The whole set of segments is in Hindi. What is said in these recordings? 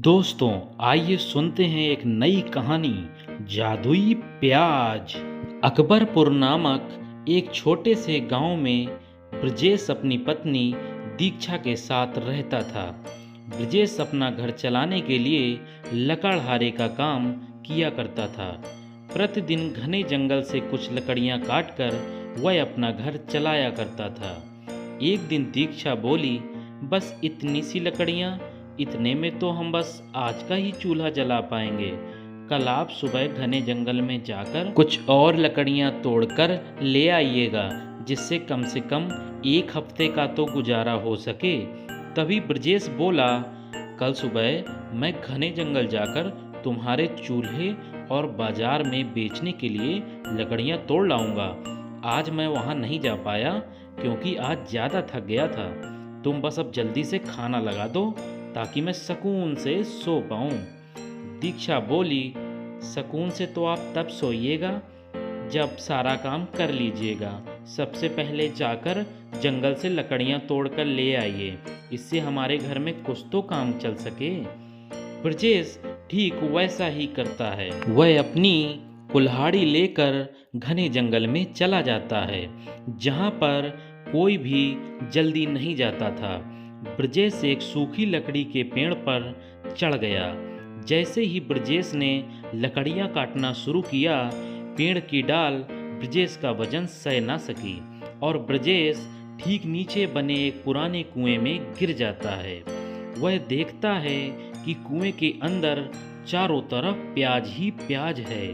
दोस्तों, आइए सुनते हैं एक नई कहानी, जादुई प्याज। अकबरपुर नामक एक छोटे से गांव में ब्रजेश अपनी पत्नी दीक्षा के साथ रहता था। ब्रजेश अपना घर चलाने के लिए लकड़हारे का काम किया करता था। प्रतिदिन घने जंगल से कुछ लकड़ियां काटकर वह अपना घर चलाया करता था। एक दिन दीक्षा बोली, बस इतनी सी लकड़ियां, इतने में तो हम बस आज का ही चूल्हा जला पाएंगे। कल आप सुबह घने जंगल में जाकर कुछ और लकड़ियां तोड़कर ले आइएगा, जिससे से कम एक हफ्ते का तो गुजारा हो सके। तभी ब्रजेश बोला, कल सुबह मैं घने जंगल जाकर तुम्हारे चूल्हे और बाजार में बेचने के लिए लकड़ियां तोड़ लाऊंगा। आज मैं वहां नहीं जा पाया क्योंकि आज ज़्यादा थक गया था। तुम बस अब जल्दी से खाना लगा दो ताकि मैं सुकून से सो पाऊं। दीक्षा बोली, सुकून से तो आप तब सोइएगा जब सारा काम कर लीजिएगा। सबसे पहले जाकर जंगल से लकड़ियां तोड़कर ले आइए, इससे हमारे घर में कुछ तो काम चल सके। ब्रजेश ठीक वैसा ही करता है। वह अपनी कुल्हाड़ी लेकर घने जंगल में चला जाता है, जहां पर कोई भी जल्दी नहीं जाता था। ब्रजेश एक सूखी लकड़ी के पेड़ पर चढ़ गया। जैसे ही ब्रजेश ने लकड़ियां काटना शुरू किया, पेड़ की डाल ब्रजेश का वजन सह ना सकी और ब्रजेश ठीक नीचे बने एक पुराने कुएं में गिर जाता है। वह देखता है कि कुएं के अंदर चारों तरफ प्याज ही प्याज है।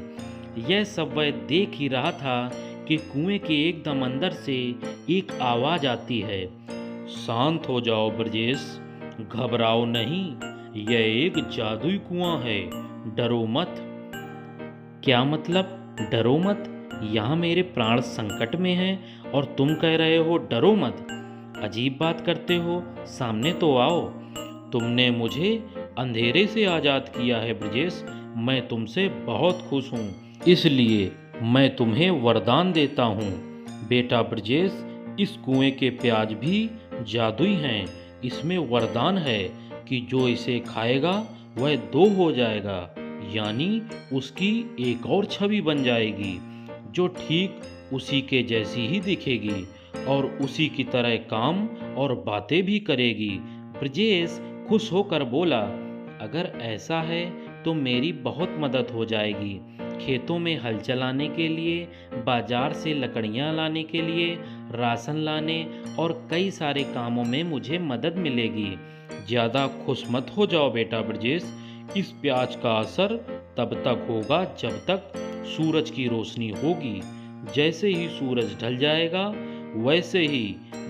यह सब वह देख ही रहा था कि कुएं के एकदम अंदर से एक आवाज आती है, शांत हो जाओ ब्रजेश, घबराओ नहीं, यह एक जादुई कुआं है, डरो मत। क्या मतलब डरो मत? यहाँ मेरे प्राण संकट में हैं और तुम कह रहे हो डरो मत? अजीब बात करते हो, सामने तो आओ। तुमने मुझे अंधेरे से आजाद किया है ब्रजेश, मैं तुमसे बहुत खुश हूँ, इसलिए मैं तुम्हें वरदान देता हूँ। बेटा ब्रजेश, इस कुएं के प्याज भी जादुई हैं। इसमें वरदान है कि जो इसे खाएगा वह दो हो जाएगा, यानी उसकी एक और छवि बन जाएगी जो ठीक उसी के जैसी ही दिखेगी और उसी की तरह काम और बातें भी करेगी। ब्रजेश खुश होकर बोला, अगर ऐसा है तो मेरी बहुत मदद हो जाएगी। खेतों में हल चलाने के लिए, बाजार से लकड़ियां लाने के लिए, राशन लाने और कई सारे कामों में मुझे मदद मिलेगी। ज़्यादा खुश मत हो जाओ बेटा ब्रजेश, इस प्याज का असर तब तक होगा जब तक सूरज की रोशनी होगी। जैसे ही सूरज ढल जाएगा वैसे ही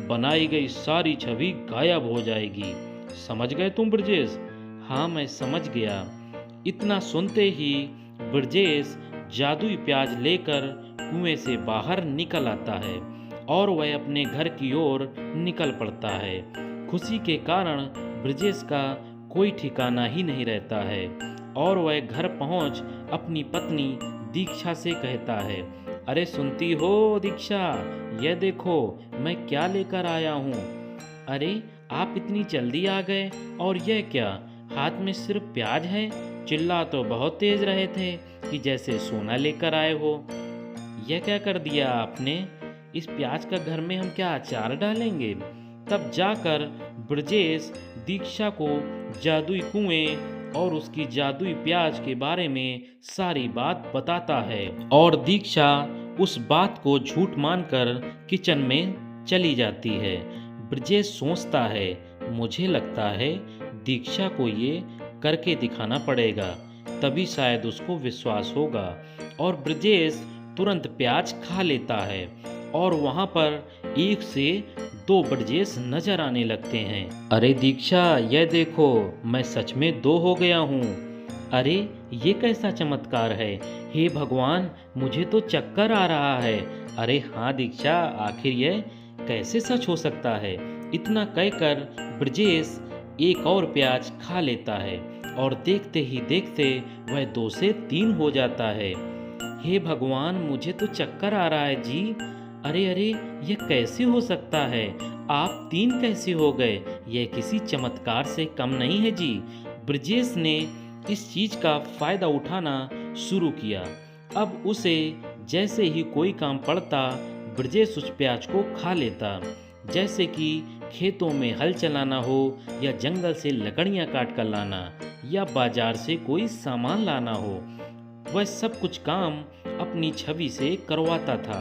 बनाई गई सारी छवि गायब हो जाएगी। समझ गए तुम ब्रजेश? हाँ, मैं समझ गया। इतना सुनते ही ब्रजेश जादुई प्याज लेकर कुएं से बाहर निकल आता है और वह अपने घर की ओर निकल पड़ता है। खुशी के कारण ब्रजेश का कोई ठिकाना ही नहीं रहता है और वह घर पहुंच अपनी पत्नी दीक्षा से कहता है, अरे सुनती हो दीक्षा, यह देखो मैं क्या लेकर आया हूँ। अरे आप इतनी जल्दी आ गए, और यह क्या, हाथ में सिर्फ प्याज है? चिल्ला तो बहुत तेज रहे थे कि जैसे सोना लेकर आए हो। यह क्या कर दिया आपने? इस प्याज का घर में हम क्या अचार डालेंगे? तब जाकर ब्रजेश दीक्षा को जादुई कुएं और उसकी जादुई प्याज के बारे में सारी बात बताता है और दीक्षा उस बात को झूठ मानकर किचन में चली जाती है। ब्रजेश सोचता है, मुझे लगता है दीक्षा को ये करके दिखाना पड़ेगा, तभी शायद उसको विश्वास होगा। और ब्रजेश तुरंत प्याज खा लेता है और वहां पर एक से दो ब्रजेश नजर आने लगते हैं। अरे दीक्षा, यह देखो मैं सच में दो हो गया हूँ। अरे ये कैसा चमत्कार है, हे भगवान, मुझे तो चक्कर आ रहा है। अरे हाँ दीक्षा, आखिर यह कैसे सच हो सकता है? इतना कहकर ब्रजेश एक और प्याज खा लेता है और देखते ही देखते वह 2 से 3 हो जाता है। हे भगवान, मुझे तो चक्कर आ रहा है जी। अरे अरे, यह कैसे हो सकता है? आप 3 कैसे हो गए? यह किसी चमत्कार से कम नहीं है जी। ब्रजेश ने इस चीज का फायदा उठाना शुरू किया। अब उसे जैसे ही कोई काम पड़ता ब्रजेश उस प्याज को खा लेता। जैसे कि खेतों में हल चलाना हो या जंगल से लकड़ियां काट कर लाना या बाजार से कोई सामान लाना हो, वह सब कुछ काम अपनी छवि से करवाता था।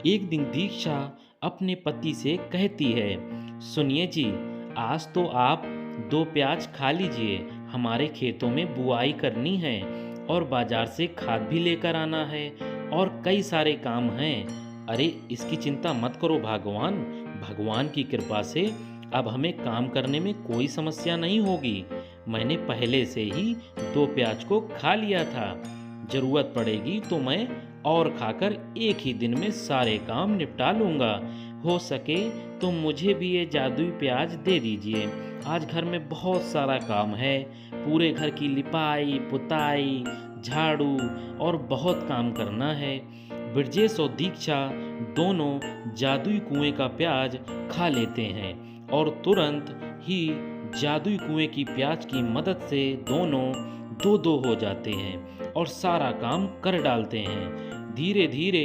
एक दिन दीक्षा अपने पति से कहती है, सुनिए जी, आज तो आप 2 प्याज खा लीजिए, हमारे खेतों में बुआई करनी है और बाजार से खाद भी लेकर आना है और कई सारे काम हैं। अरे इसकी चिंता मत करो भगवान की कृपा से अब हमें काम करने में कोई समस्या नहीं होगी। मैंने पहले से ही 2 प्याज को खा लिया था, जरूरत पड़ेगी तो मैं और खाकर एक ही दिन में सारे काम निपटा लूंगा। हो सके तो मुझे भी ये जादुई प्याज दे दीजिए, आज घर में बहुत सारा काम है, पूरे घर की लिपाई पुताई झाड़ू और बहुत काम करना है। ब्रजेश और दीक्षा दोनों जादुई कुएं का प्याज खा लेते हैं और तुरंत ही जादुई कुएं की प्याज की मदद से दोनों 2-2 हो जाते हैं और सारा काम कर डालते हैं। धीरे धीरे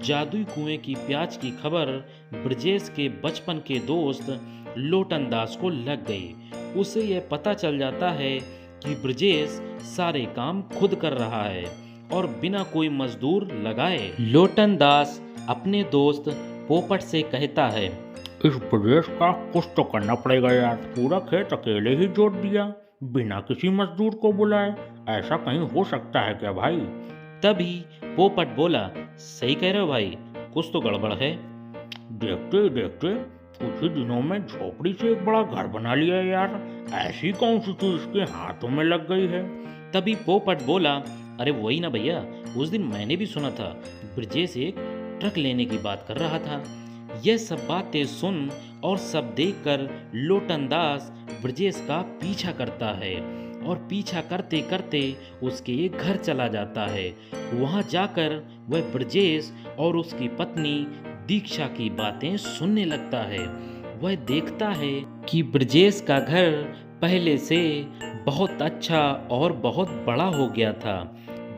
जादुई कुएं की प्याज की खबर ब्रजेश के बचपन के दोस्त लोटन दास को लग गई। उसे यह पता चल जाता है कि ब्रजेश सारे काम खुद कर रहा है और बिना कोई मजदूर लगाए। लोटन दास अपने दोस्त पोपट से कहता है, इस ब्रजेश का कुछ तो करना पड़ेगा यार, पूरा खेत अकेले ही जोत दिया बिना किसी मजदूर को बुलाए, ऐसा कहीं हो सकता है क्या भाई? तभी पोपट बोला, सही कह रहे हो भाई, कुछ तो गड़बड़ है। देखते ही देखते कुछ ही दिनों में झोपड़ी से एक बड़ा घर बना लिया यार, ऐसी कौन सी चीज इसके हाथों में लग गई है? तभी पोपट बोला, अरे वही ना भैया, उस दिन मैंने भी सुना था ब्रजेश एक ट्रक लेने की बात कर रहा था। यह सब बातें सुन और सब देखकर लोटन दास ब्रजेश का पीछा करता है और पीछा करते करते उसके ये घर चला जाता है। वहां जाकर वह ब्रजेश और उसकी पत्नी दीक्षा की बातें सुनने लगता है। वह देखता है कि ब्रजेश का घर पहले से बहुत अच्छा और बहुत बड़ा हो गया था।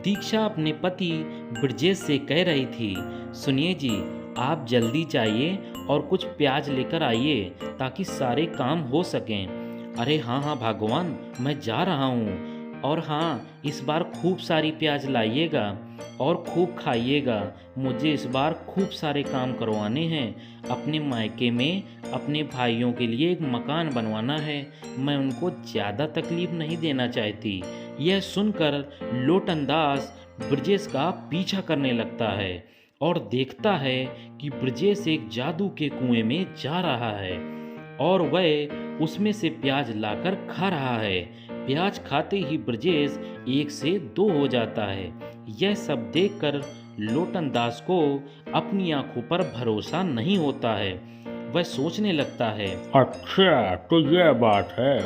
दीक्षा अपने पति ब्रजेश से कह रही थी, सुनिए जी, आप जल्दी जाइए और कुछ प्याज लेकर आइए ताकि सारे काम हो सकें। अरे हाँ भगवान, मैं जा रहा हूँ, और हाँ इस बार खूब सारी प्याज लाइएगा और खूब खाइएगा। मुझे इस बार खूब सारे काम करवाने हैं। अपने मायके में अपने भाइयों के लिए एक मकान बनवाना है, मैं उनको ज़्यादा तकलीफ नहीं देना चाहती। यह सुनकर लोटन दास ब्रजेश का पीछा करने लगता है और देखता है कि ब्रजेश एक जादू के कुएं में जा रहा है और वह उसमें से प्याज लाकर खा रहा है। प्याज खाते ही ब्रजेश 1 से 2 हो जाता है। यह सब देखकर लोटन दास को अपनी आंखों पर भरोसा नहीं होता है। वह सोचने लगता है, अच्छा तो यह बात है,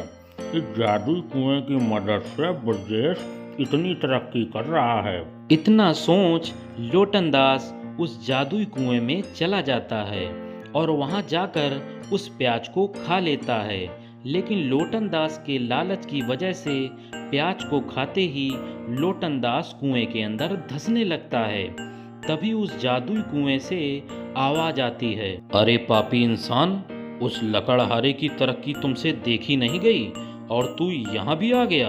इस जादुई कुएं की मदद से ब्रजेश इतनी तरक्की कर रहा है। इतना सोच लोटन दास उस जादुई कुएं में चला जाता है और वहां जाकर उस प्याज को खा लेता है। लेकिन लोटन दास के लालच की वजह से प्याज को खाते ही लोटन दास कुएं के अंदर धंसने लगता है। तभी उस जादुई कुएं से आवाज आती है, अरे पापी इंसान, उस लकड़हारे की तरक्की तुमसे देखी नहीं गई और तू यहाँ भी आ गया,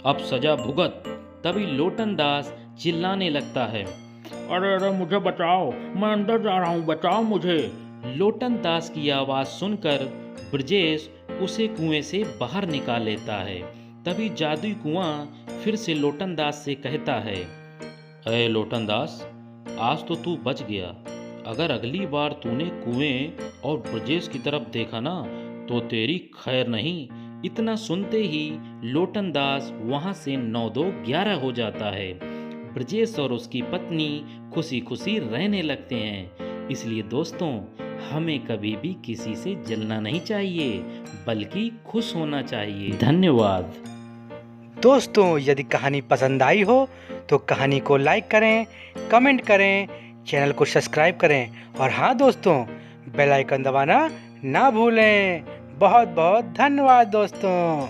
अब सजा भुगत। तभी लोटन दास चिल्लाने लगता है, अरे मुझे बचाओ, मैं अंदर जा रहा हूँ, बचाओ मुझे। लोटन दास की आवाज सुनकर ब्रजेश उसे कुएं से बाहर निकाल लेता है। तभी जादुई कुआं फिर से लोटन दास से कहता है, अरे लोटन दास, आज तो तू बच गया। अगर अगली बार तूने कुएं और ब्रजेश की तरफ देखा ना तो तेरी खैर नहीं। इतना सुनते ही लोटन दास वहां से 9-2-11 हो जाता है। ब्रजेश और उसकी पत्नी खुशी खुशी रहने लगते हैं। इसलिए दोस्तों, हमें कभी भी किसी से जलना नहीं चाहिए, बल्कि खुश होना चाहिए। धन्यवाद। दोस्तों, यदि कहानी पसंद आई हो तो कहानी को लाइक करें, कमेंट करें, चैनल को सब्सक्राइब करें और हाँ दोस्तों, बेल आइकन दबाना ना भूलें। बहुत बहुत धन्यवाद दोस्तों।